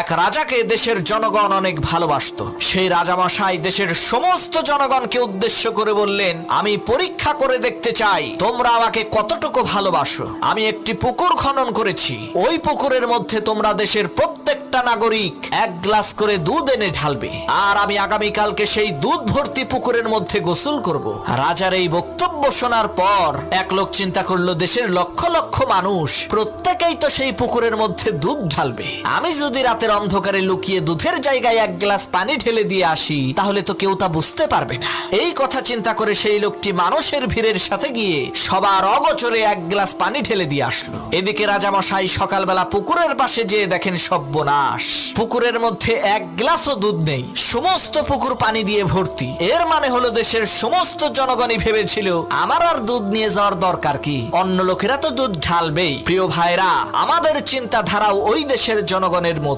এক রাজাকে দেশের জনগণ অনেক ভালোবাসতো। সেই রাজামশাই দেশের সমস্ত জনগণকে উদ্দেশ্য করে বললেন, আমি পরীক্ষা করে দেখতে চাই তোমরা আমাকে কতটুকু ভালোবাসো। আমি একটি পুকুর খনন করেছি। ওই পুকুরের মধ্যে তোমরা দেশের প্রত্যেকটা নাগরিক 1 গ্লাস করে দুধ এনে ঢালবে, আর আমি আগামীকালকে সেই দুধ ভর্তি পুকুরের মধ্যে গোসল করব। রাজার এই বক্তব্য শোনার পর এক লোক চিন্তা করলো, দেশের লক্ষ লক্ষ মানুষ প্রত্যেকেই তো সেই পুকুরের মধ্যে দুধ ঢালবে। আমি যদি রাতের অন্ধকারে লুকিয়ে দুধের জায়গায় 1 গ্লাস পানি ঢেলে দিয়ে আসি, তাহলে তো কেউ তা বুঝতে পারবে না। এই কথা চিন্তা করে সেই লোকটি মানুষের ভিড়ের সাথে গিয়ে সবার অগোচরে 1 গ্লাস পানি ঢেলে দিয়ে আসলো। এদিকে রাজামশাই সকালবেলা পুকুরের পাশে যেয়ে দেখেন সর্বনাশ, পুকুরের মধ্যে 1 গ্লাসও দুধ নেই, সমস্ত পুকুর পানি দিয়ে ভর্তি। এর মানে হলো দেশের সমস্ত জনগণই ভেবেছিল আমার আর দুধ নিয়ে যাওয়ার দরকার কি, অন্য লোকেরা তো দুধ ঢালবেই। প্রিয় ভাইরা, আমাদের চিন্তাধারাও ওই দেশের জনগণের মতো।